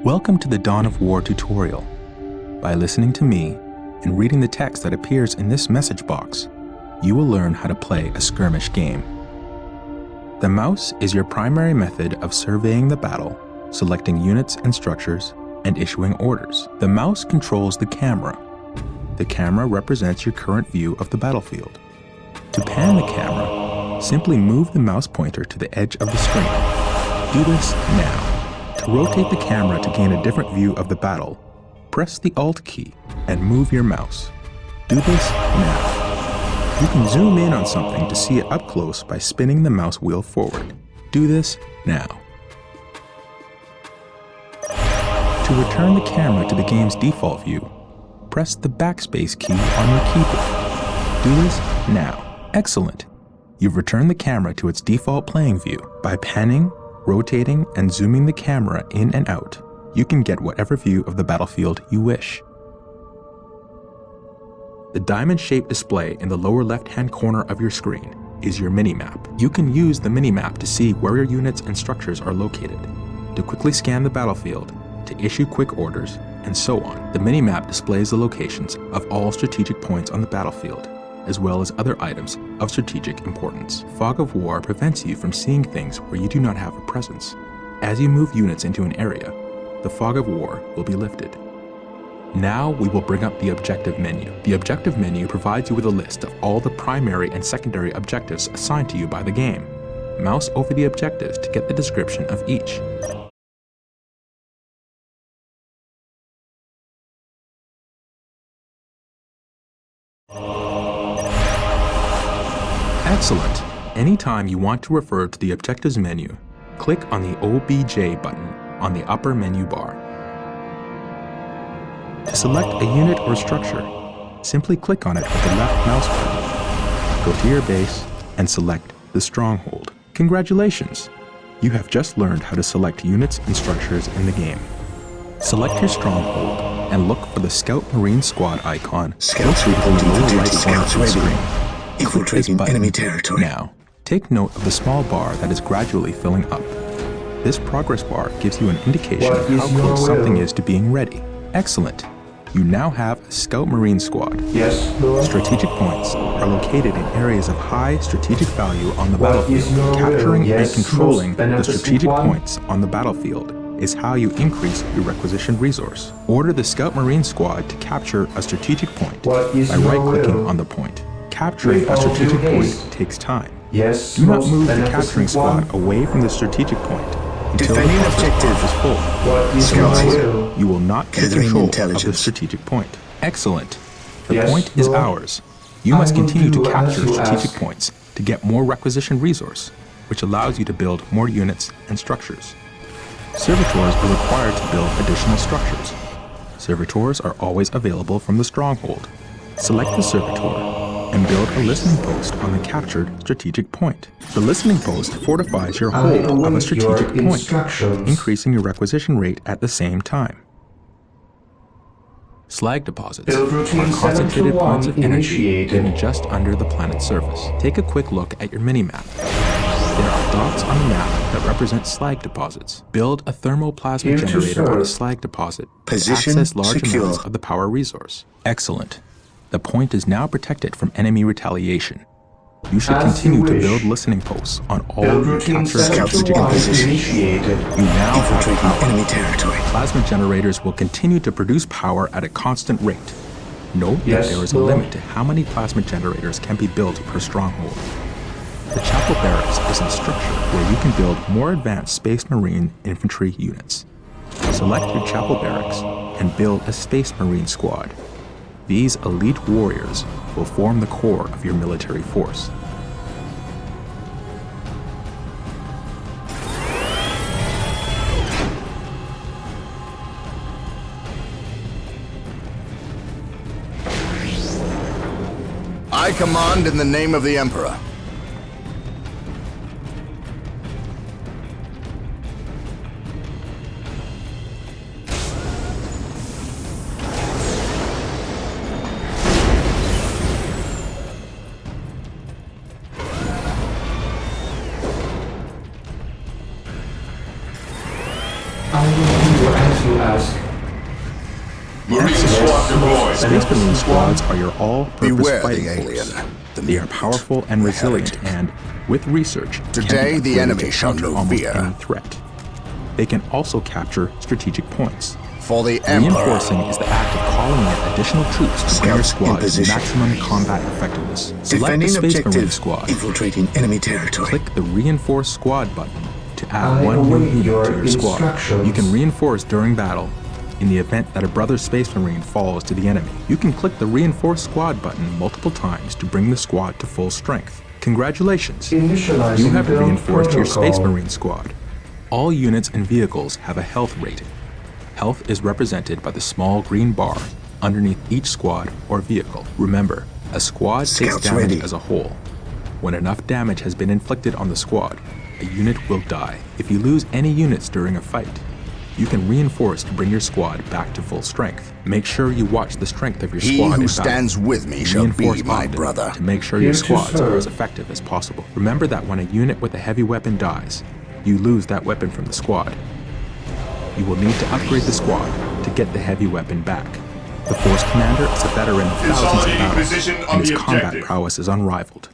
Welcome to the Dawn of War tutorial. By listening to me and reading the text that appears in this message box, you will learn how to play a skirmish game. The mouse is your primary method of surveying the battle, selecting units and structures, and issuing orders. The mouse controls the camera. The camera represents your current view of the battlefield. To pan the camera, simply move the mouse pointer to the edge of the screen. Do this now. To rotate the camera to gain a different view of the battle, press the Alt key and move your mouse. Do this now. You can zoom in on something to see it up close by spinning the mouse wheel forward. Do this now. To return the camera to the game's default view, press the backspace key on your keyboard. Do this now. Excellent. You've returned the camera to its default playing view. By panning, rotating, and zooming the camera in and out, you can get whatever view of the battlefield you wish. The diamond-shaped display in the lower left-hand corner of your screen is your mini-map. You can use the mini-map to see where your units and structures are located, to quickly scan the battlefield, to issue quick orders, and so on. The mini-map displays the locations of all strategic points on the battlefield, as well as other items of strategic importance. Fog of War prevents you from seeing things where you do not have a presence. As you move units into an area, the Fog of War will be lifted. Now we will bring up the objective menu. The objective menu provides you with a list of all the primary and secondary objectives assigned to you by the game. Mouse over the objectives to get the description of each. Excellent. Anytime you want to refer to the Objectives menu, click on the OBJ button on the upper menu bar. To select a unit or structure, simply click on it with the left mouse button. Go to your base and select the Stronghold. Congratulations! You have just learned how to select units and structures in the game. Select your Stronghold and look for the Scout Marine Squad icon located in the lower right corner of the screen. Infiltrating enemy territory. Now, take note of the small bar that is gradually filling up. This progress bar gives you an indication of how close something is to being ready. Excellent. You now have a Scout Marine Squad. Yes, Lord. Strategic points are located in areas of high strategic value on the battlefield. Capturing and controlling the strategic points on the battlefield is how you increase your requisition resource. Order the Scout Marine Squad to capture a strategic point by right-clicking on the point. Capturing a strategic point takes time. Yes, do not move the capturing squad away from the strategic point until the objective is full. Otherwise, you will not get control of the strategic point. Excellent. The point is ours. You must continue to capture strategic points to get more requisition resource, which allows you to build more units and structures. Servitors are required to build additional structures. Servitors are always available from the Stronghold. Select the Servitor and build a listening post on the captured strategic point. The listening post fortifies your hold of a strategic point, increasing your requisition rate at the same time. Slag deposits are concentrated points of energy hidden just under the planet's surface. Take a quick look at your mini-map. There are dots on the map that represent slag deposits. Build a thermoplasma generator on a slag deposit to access large amounts of the power resource. Excellent. The point is now protected from enemy retaliation. You should continue to build listening posts on all your captured strategic positions. You now have power. Enemy territory. Plasma generators will continue to produce power at a constant rate. Note that there is a limit to how many plasma generators can be built per stronghold. The Chapel Barracks is a structure where you can build more advanced Space Marine infantry units. Select your Chapel Barracks and build a Space Marine squad. These elite warriors will form the core of your military force. I command in the name of the Emperor. I will do as you Space Marine squads are your all-purpose Beware fighting the alien. force. The They are mutant, powerful and the resilient, heretic. and with research, Today, can be the upgraded enemy to shall counter know almost fear. any threat. They can also capture strategic points. For the Emperor. Reinforcing is the act of calling in additional troops to bring your Scouts in squad to position. maximum combat effectiveness. Select the Defending Space Marine objective. squad. Infiltrating enemy territory. Click the Reinforce Squad button to add I one new await unit your to your squad. instructions. You can reinforce during battle. In the event that a brother Space Marine falls to the enemy, you can click the Reinforce Squad button multiple times to bring the squad to full strength. Congratulations! Initializing You have build reinforced your Space protocol. Marine squad. All units and vehicles have a health rating. Health is represented by the small green bar underneath each squad or vehicle. Remember, a squad takes Scouts damage ready. as a whole. When enough damage has been inflicted on the squad, a unit will die. If you lose any units during a fight, you can reinforce to bring your squad back to full strength. Make sure you watch the strength of your He squad who in stands battle. with me shall Reinforce be my often brother. to make sure Here your to squads are serve. as effective as possible. Remember that when a unit with a heavy weapon dies, you lose that weapon from the squad. You will need to upgrade the squad to get the heavy weapon back. The Force Commander is a veteran of thousands of Consolidating battles, position on and his the combat objective. prowess is unrivaled.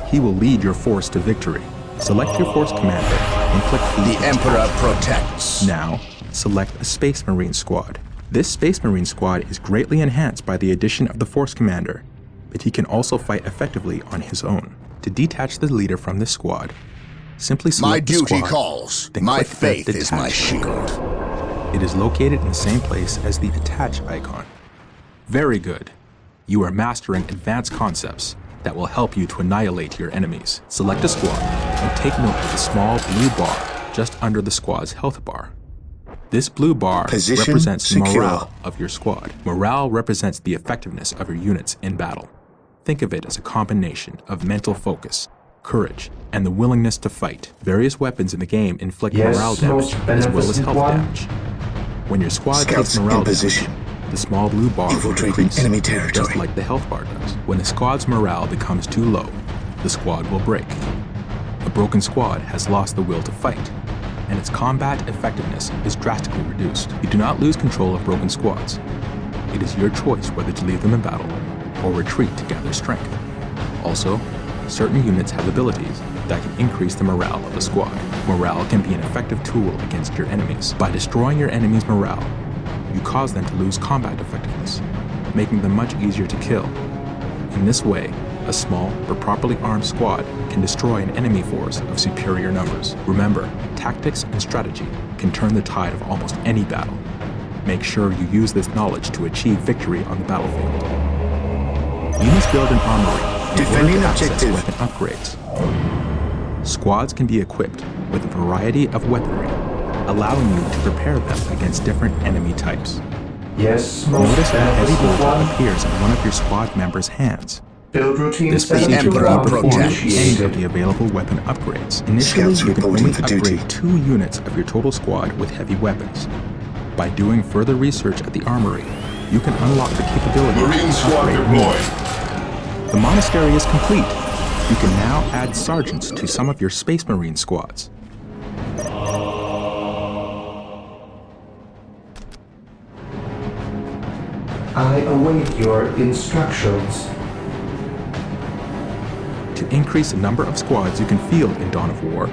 He will lead your force to victory. Select your Force Commander and click The Emperor protects. Now, select a Space Marine squad. This Space Marine squad is greatly enhanced by the addition of the Force Commander, but he can also fight effectively on his own. To detach the leader from this squad, simply My select the duty squad, calls. then My click the faith is my Detach shield. It is located in the same place as the Attach icon. Very good. You are mastering advanced concepts that will help you to annihilate your enemies. Select a squad and take note of the small blue bar just under the squad's health bar. This blue bar Position represents the secure. morale of your squad. Morale represents the effectiveness of your units in battle. Think of it as a combination of mental focus, courage, and the willingness to fight. Various weapons in the game inflict Yes, morale damage most as well as beneficent health one. damage. When your squad Scouts takes morale in position. damage, the small blue bar will Infiltrating decrease, enemy territory. just like the health bar does. When a squad's morale becomes too low, the squad will break. A broken squad has lost the will to fight, and its combat effectiveness is drastically reduced. You do not lose control of broken squads. It is your choice whether to leave them in battle or retreat to gather strength. Also, certain units have abilities that can increase the morale of a squad. Morale can be an effective tool against your enemies. By destroying your enemy's morale, you cause them to lose combat effectiveness, making them much easier to kill. In this way, a small but properly armed squad can destroy an enemy force of superior numbers. Remember, tactics and strategy can turn the tide of almost any battle. Make sure you use this knowledge to achieve victory on the battlefield. You must build an armory in Defending order to access objective. weapon upgrades. Squads can be equipped with a variety of weaponry, allowing you to prepare them against different enemy types. Yes, most Notice that a heavy beneficent bolt one. appears in one of your squad members' hands. Build routine This procedure can be Emperor performed with any of protects. the available weapon upgrades. Initially, Scouts you can only reporting for duty. upgrade 2 units of your total squad with heavy weapons. By doing further research at the armory, you can unlock the capability Marine to squad upgrade more. deployed. The monastery is complete. You can now add sergeants to some of your Space Marine squads. I await your instructions. To increase the number of squads you can field in Dawn of War,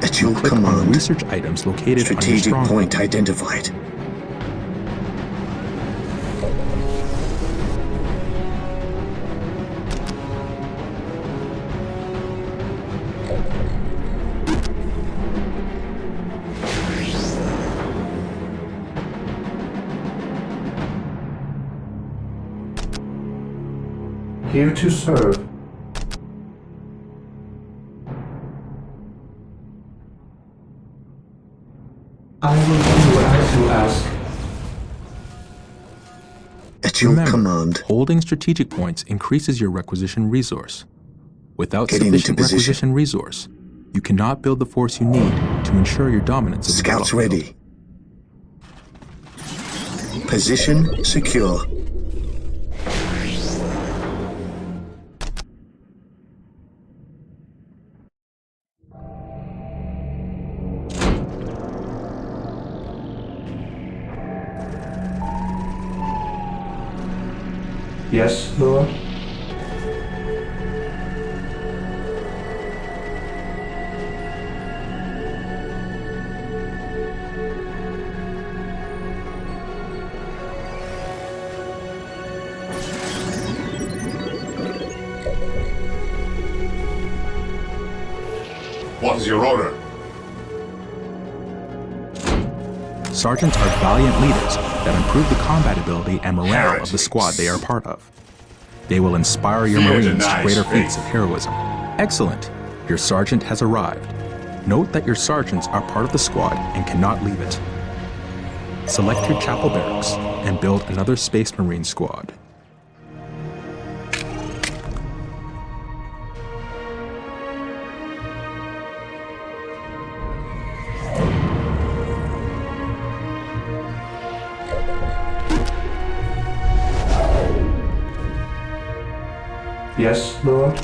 At your click on the command. research items located on your Strategic stronghold. point identified. Here to serve. I will do what I have to ask. At your Remember, command. holding strategic points increases your requisition resource. Without Getting into sufficient position. requisition resource, you cannot build the force you need to ensure your dominance of the Scouts battlefield. ready. Position secure. Yes, Lord? What is your order? Sergeants are valiant leaders that improve the combat ability and morale of the squad they are part of. They will inspire your Fear Marines to denies greater faith. feats of heroism. Excellent! Your sergeant has arrived. Note that your sergeants are part of the squad and cannot leave it. Select your chapel barracks and build another Space Marine squad. Yes, Lord?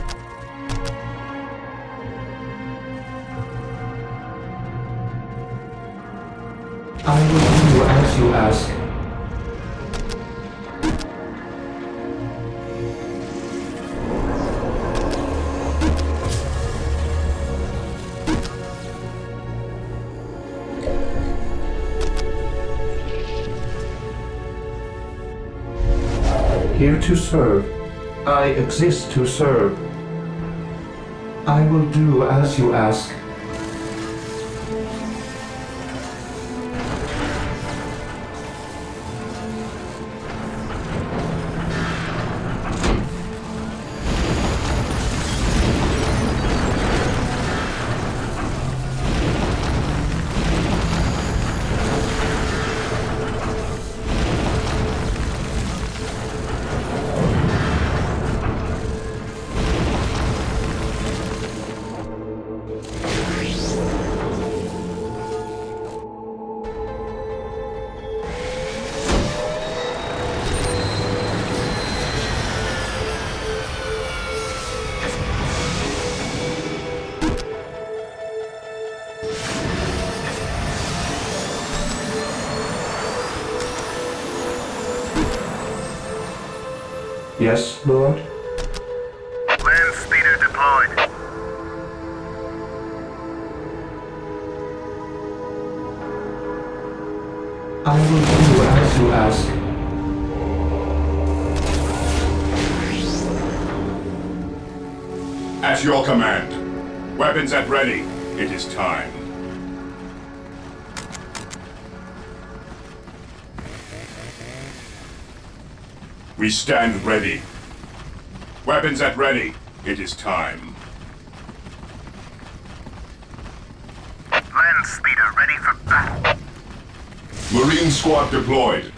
I will do as you ask. Here to serve. I exist to serve. I will do as you ask. Yes, Lord? Land speeder deployed. I will do as you ask. At your command. Weapons at ready. It is time. We stand ready. Weapons at ready. It is time. Land speeder ready for battle. Marine squad deployed.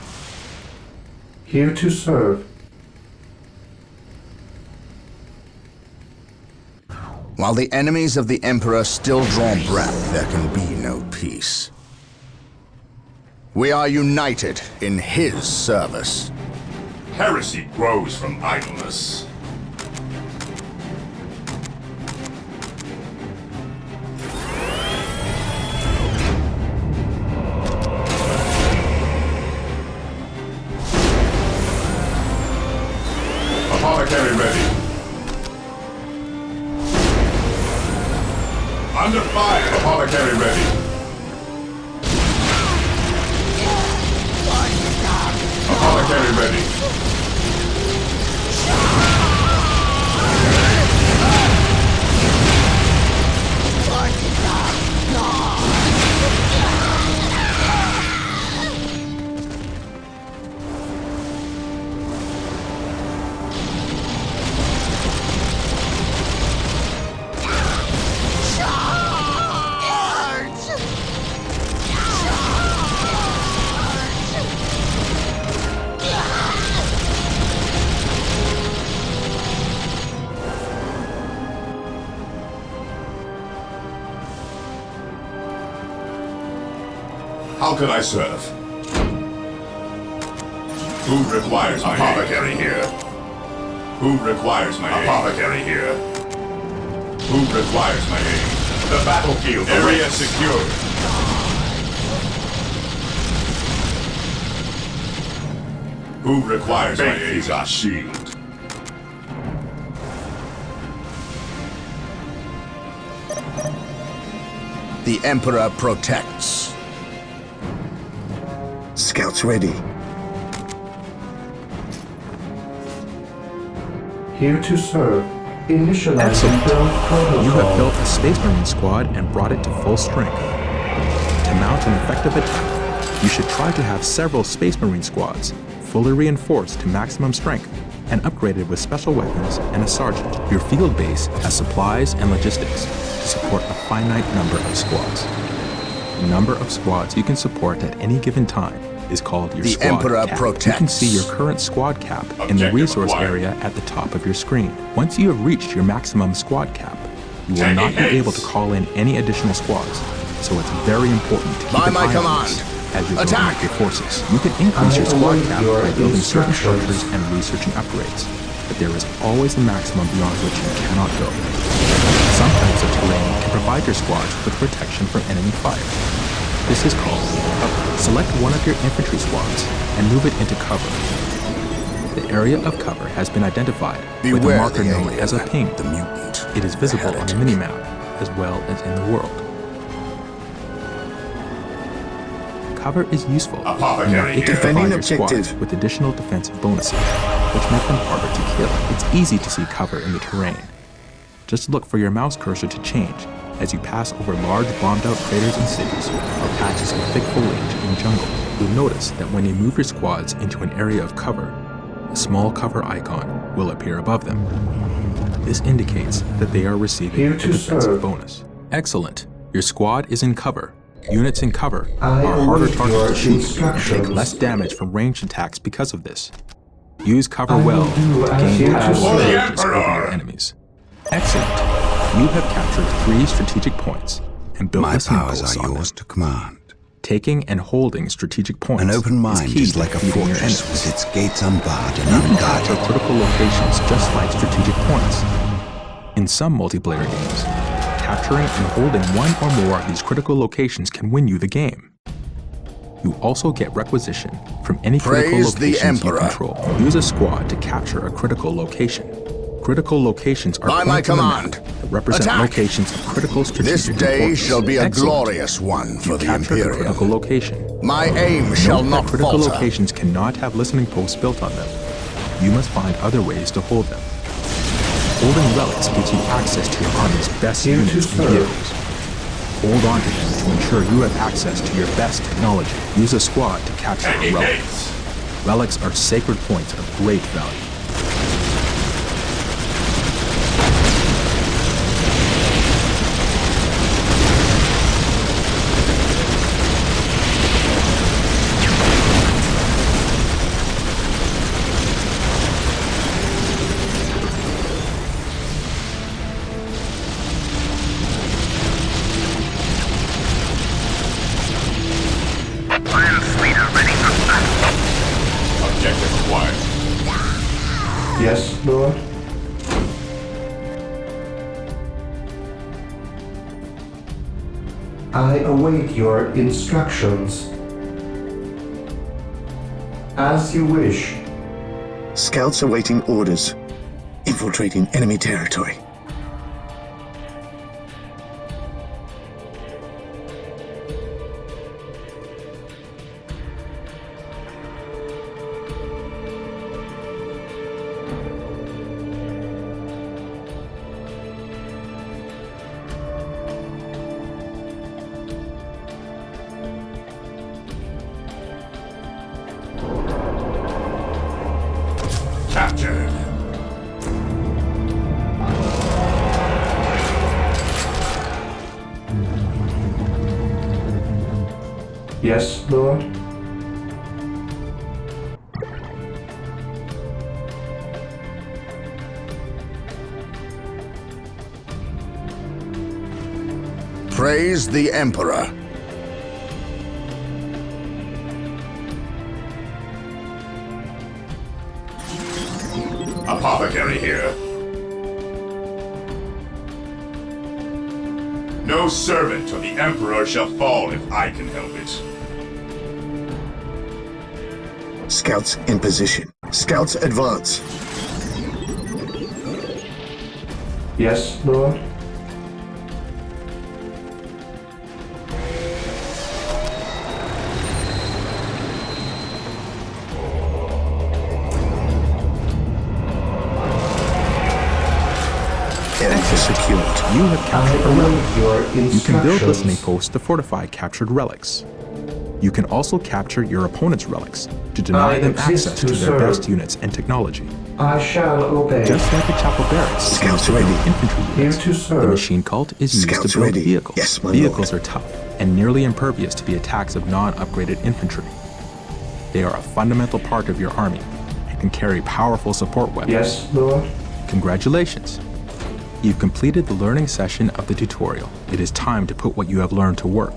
Here to serve. While the enemies of the Emperor still draw breath, there can be no peace. We are united in his service. Heresy grows from idleness. Apothecary ready. Under fire! Apothecary ready. Apothecary ready. How can I serve? Who requires my apothecary here? Who requires my apothecary here? Who requires my aid? The battlefield area secured. Who requires my aid? Faith is our shield. The Emperor protects. Scouts ready. Here to serve. Initializing Excellent. build protocol. You have built a Space Marine squad and brought it to full strength. To mount an effective attack, you should try to have several Space Marine squads, fully reinforced to maximum strength, and upgraded with special weapons and a sergeant. Your field base has supplies and logistics to support a finite number of squads. The number of squads you can support at any given time is called your The squad Emperor cap. protects. You can see your current squad cap in the Objective resource acquired. area at the top of your screen. Once you have reached your maximum squad cap, you will not be able to call in any additional squads, so it's very important to keep By an my eye on command. this as you're building Attack! up your forces. You can increase your squad await cap your by building certain instructions. structures and researching upgrades, but there is always a maximum beyond which you cannot go. Some types of terrain can provide your squads with protection from enemy fire. This is called cover. Select one of your infantry squads and move it into cover. The area of cover has been identified with a Beware marker the known alien, as a ping. the mutant. It is visible on the heretic. minimap as well as in the world. Cover is useful. Apothecary It can here. provide Defending your squads objective. with additional defensive bonuses, which make them harder to kill. It's easy to see cover in the terrain. Just look for your mouse cursor to change as you pass over large bombed-out craters in cities or patches of thick foliage in jungle. You'll notice that when you move your squads into an area of cover, a small cover icon will appear above them. This indicates that they are receiving Here a to defensive serve. bonus. Excellent. Your squad is in cover. Units in cover I are harder await targets your to shoot and instructions. take less damage from ranged attacks because of this. Use cover I will well do to as gain you actual ask. advantages over your Emperor! enemies. Excellent. You have captured 3 strategic points and built My listening powers posts are on yours them. to command. Taking and holding strategic points An open mind key is to like a defeating your fortress enemies. with its gates unbarred and You can capture unguarded. critical locations just like strategic points. In some multiplayer games, capturing and holding one or more of these critical locations can win you the game. You also get requisition from any critical Praise the locations you Emperor. control. Use a squad to capture a critical location. Critical locations are By my points on the map command. that represent Attack! locations of critical strategic This day importance. shall be a Excellent. glorious one for You the captured a critical Imperium. location. My aim shall Note not that critical falter. locations cannot have listening posts built on them. You must find other ways to hold them. Holding relics gives you access to your army's best Here to units and serve. vehicles. Hold on to them to ensure you have access to your best technology. Use a squad to capture a Taking relic. haste. Relics are sacred points of great value. Land speeder ready for battle. Objective acquired. Yes, Lord. I await your instructions. As you wish. Scouts awaiting orders. Infiltrating enemy territory. Captured. Yes, Lord. Praise the Emperor. Apothecary here. No servant of the Emperor shall fall if I can help it. Scouts in position. Scouts advance. Yes, Lord. Sector secured. You have I captured a relic. await your instructions. You can build listening posts to fortify captured relics. You can also capture your opponent's relics to deny I them exist access to to their serve. best units and technology. I shall obey. Just like a chapel barracks is Scouts used to build ready. infantry Here units, to serve. the machine cult is used Scouts to build ready. vehicles. Yes, my Vehicles lord. are tough and nearly impervious to the attacks of non-upgraded infantry. They are a fundamental part of your army and can carry powerful support weapons. Yes, Lord. Congratulations. You've completed the learning session of the tutorial. It is time to put what you have learned to work.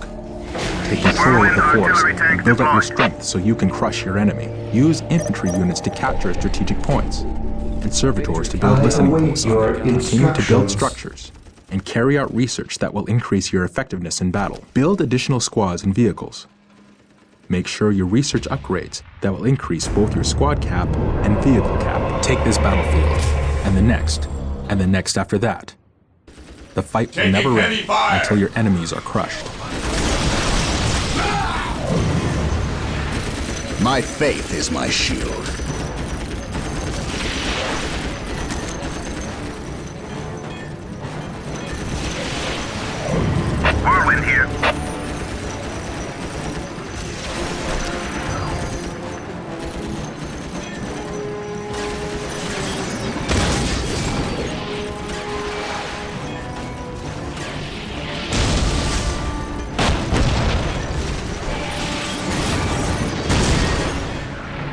Take control of the force and build up your strength so you can crush your enemy. Use infantry units to capture strategic points, and servitors to build I listening await posts. your Continue to build instructions. structures and carry out research that will increase your effectiveness in battle. Build additional squads and vehicles. Make sure your research upgrades that will increase both your squad cap and vehicle cap. Take this battlefield, and the next after that. The fight will Taking never heavy end fire. until your enemies are crushed. My faith is my shield. Whirlwind here.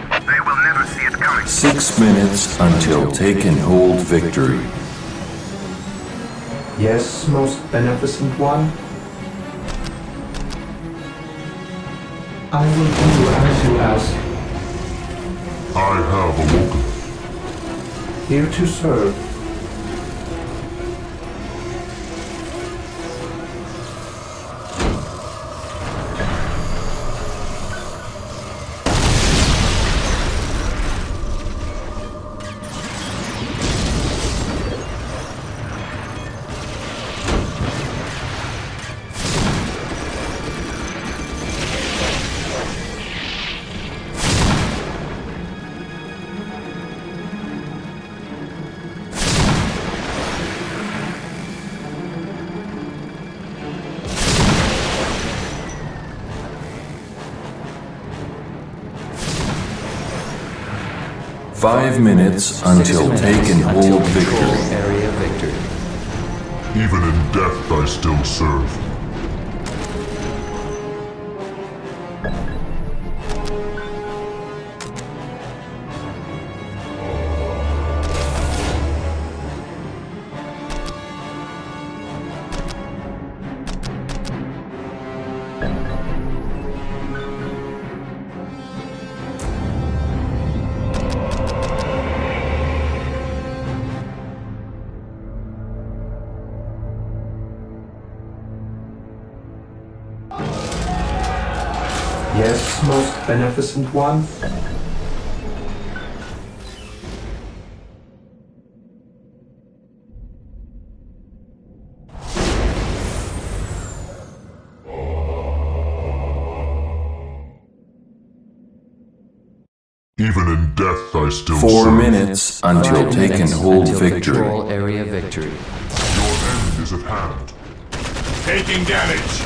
They will never see it coming. 6 minutes until take and hold victory. Yes, most beneficent one. I will do as you ask. I have awoken. Here to serve. Five minutes until take and hold victory. Area victory. Even in death I still serve. Yes, most beneficent one. Even in death I still 4 serve. minutes until take and hold victory. Control area victory. Your end is at hand. Taking damage.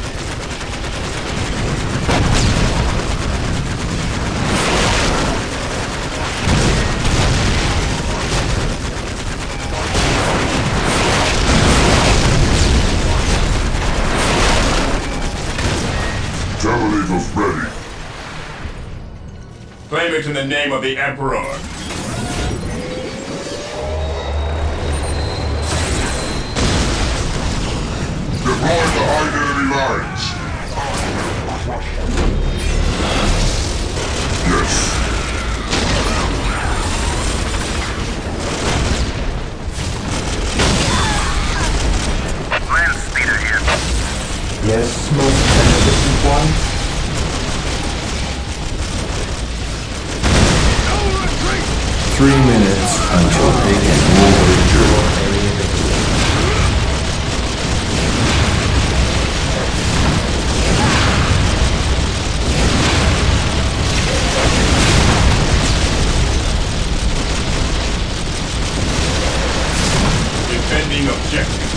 Javelin ready. Claim it in the name of the Emperor. Deploy behind enemy lines. Yes. Land speeder here. Yes, most beneficent one. 3 minutes until take and hold victory. Defending objective.